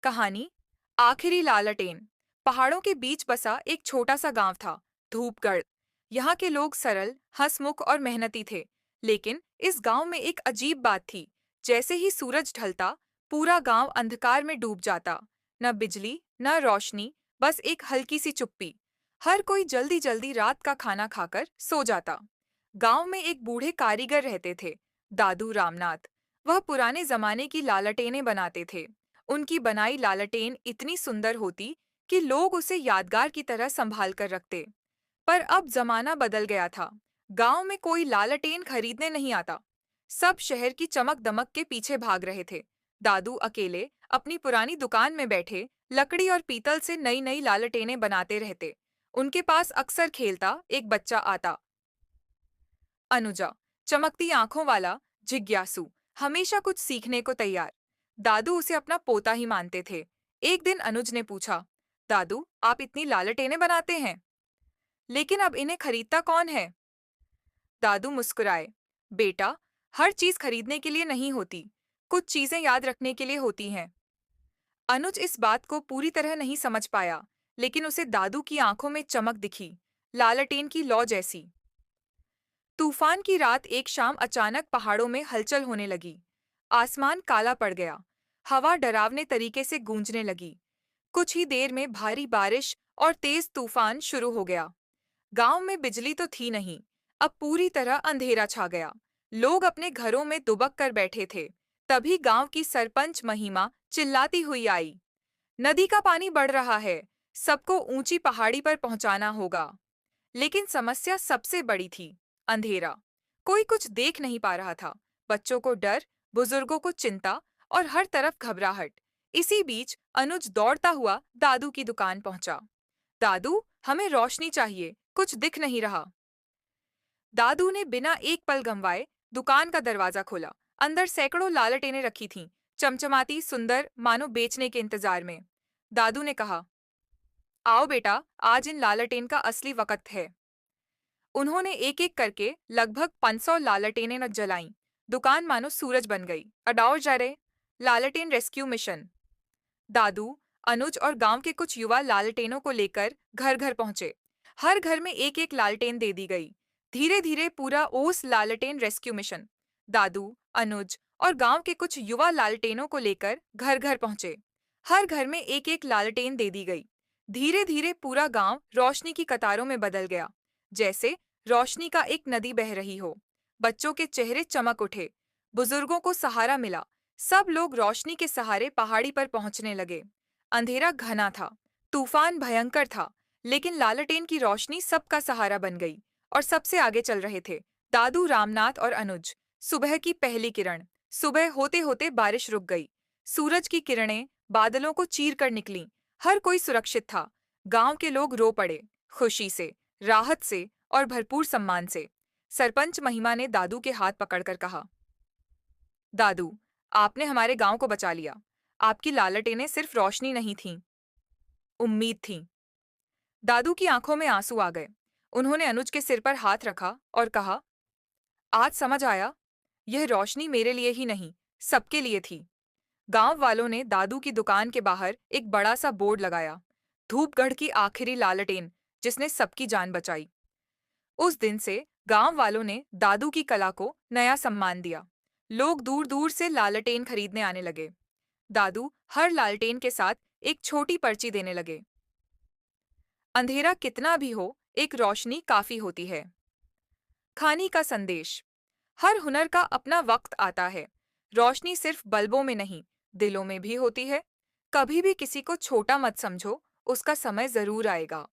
कहानी आखिरी लालटेन। पहाड़ों के बीच बसा एक छोटा सा गांव था, धूपगढ़। यहाँ के लोग सरल, हंसमुख और मेहनती थे। लेकिन इस गांव में एक अजीब बात थी। जैसे ही सूरज ढलता, पूरा गांव अंधकार में डूब जाता। न बिजली, न रोशनी, बस एक हल्की सी चुप्पी। हर कोई जल्दी जल्दी रात का खाना खाकर सो जाता। गांव में एक बूढ़े कारीगर रहते थे, दादू रामनाथ। वह पुराने जमाने की लालटेनें बनाते थे। उनकी बनाई लालटेन इतनी सुंदर होती कि लोग उसे यादगार की तरह संभाल कर रखते। पर अब जमाना बदल गया था। गांव में कोई लालटेन खरीदने नहीं आता। सब शहर की चमक दमक के पीछे भाग रहे थे। दादू अकेले अपनी पुरानी दुकान में बैठे लकड़ी और पीतल से नई नई लालटेनें बनाते रहते। उनके पास अक्सर खेलता एक बच्चा आता, अनुजा, चमकती आंखों वाला, जिज्ञासु, हमेशा कुछ सीखने को तैयार। दादू उसे अपना पोता ही मानते थे। एक दिन अनुज ने पूछा, दादू, आप इतनी लालटेनें बनाते हैं, लेकिन अब इन्हें खरीदता कौन है? दादू मुस्कुराए, बेटा, हर चीज खरीदने के लिए नहीं होती, कुछ चीजें याद रखने के लिए होती हैं। अनुज इस बात को पूरी तरह नहीं समझ पाया, लेकिन उसे दादू की आंखों में चमक दिखी, लालटेन की लौ जैसी। तूफान की रात एक शाम अचानक पहाड़ों में हलचल होने लगी। आसमान काला पड़ गया। हवा डरावने तरीके से गूंजने लगी। कुछ ही देर में भारी बारिश और तेज तूफान शुरू हो गया। गांव में बिजली तो थी नहीं। अब पूरी तरह अंधेरा छा गया। लोग अपने घरों में दुबक कर बैठे थे। तभी गांव की सरपंच महिमा चिल्लाती हुई आई, नदी का पानी बढ़ रहा है, सबको ऊंची पहाड़ी पर पहुंचाना होगा। लेकिन समस्या सबसे बड़ी थी, अंधेरा। कोई कुछ देख नहीं पा रहा था। बच्चों को डर, बुजुर्गों को चिंता और हर तरफ घबराहट। इसी बीच अनुज दौड़ता हुआ दादू की दुकान पहुंचा। दादू, हमें रोशनी चाहिए, कुछ दिख नहीं रहा। दादू ने बिना एक पल गंवाए दुकान का दरवाजा खोला। अंदर सैकड़ों लालटेनें रखी थीं, चमचमाती, सुंदर, मानो बेचने के इंतजार में। दादू ने कहा, आओ बेटा, आज इन लालटेन का असली वक्त है। उन्होंने एक एक करके लगभग 500 लालटेनें न जलाईं। दुकान मानो सूरज बन गई। अडाउर जरे, लालटेन रेस्क्यू मिशन। दादू, अनुज और गांव के कुछ युवा लालटेनों को लेकर घर घर पहुंचे। हर घर में एक एक लालटेन दे दी गई। धीरे धीरे पूरा ओस लालटेन रेस्क्यू मिशन। दादू, अनुज और गांव के कुछ युवा लालटेनों को लेकर घर घर पहुंचे। हर घर में एक एक लालटेन दे दी गई। धीरे धीरे पूरा गांव रोशनी की कतारों में बदल गया, जैसे रोशनी का एक नदी बह रही हो। बच्चों के चेहरे चमक उठे। बुजुर्गों को सहारा मिला। सब लोग रोशनी के सहारे पहाड़ी पर पहुंचने लगे। अंधेरा घना था, तूफान भयंकर था, लेकिन लालटेन की रोशनी सबका सहारा बन गई। और सबसे आगे चल रहे थे दादू रामनाथ और अनुज। सुबह की पहली किरण। सुबह होते होते बारिश रुक गई। सूरज की किरणें बादलों को चीर कर निकलीं। हर कोई सुरक्षित था। गांव के लोग रो पड़े, खुशी से, राहत से और भरपूर सम्मान से। सरपंच महिमा ने दादू के हाथ पकड़कर कहा, दादू, आपने हमारे गांव को बचा लिया। आपकी लालटेनें सिर्फ रोशनी नहीं थीं, उम्मीद थीं। दादू की आंखों में आंसू आ गए। उन्होंने अनुज के सिर पर हाथ रखा और कहा, आज समझ आया, यह रोशनी मेरे लिए ही नहीं, सबके लिए थी। गांव वालों ने दादू की दुकान के बाहर एक बड़ा सा बोर्ड लगाया, धूपगढ़ की आखिरी लालटेन, जिसने सबकी जान बचाई। उस दिन से गांव वालों ने दादू की कला को नया सम्मान दिया। लोग दूर दूर से लालटेन खरीदने आने लगे। दादू हर लालटेन के साथ एक छोटी पर्ची देने लगे। अंधेरा कितना भी हो, एक रोशनी काफी होती है। खानी का संदेश। हर हुनर का अपना वक्त आता है। रोशनी सिर्फ बल्बों में नहीं, दिलों में भी होती है। कभी भी किसी को छोटा मत समझो, उसका समय जरूर आएगा।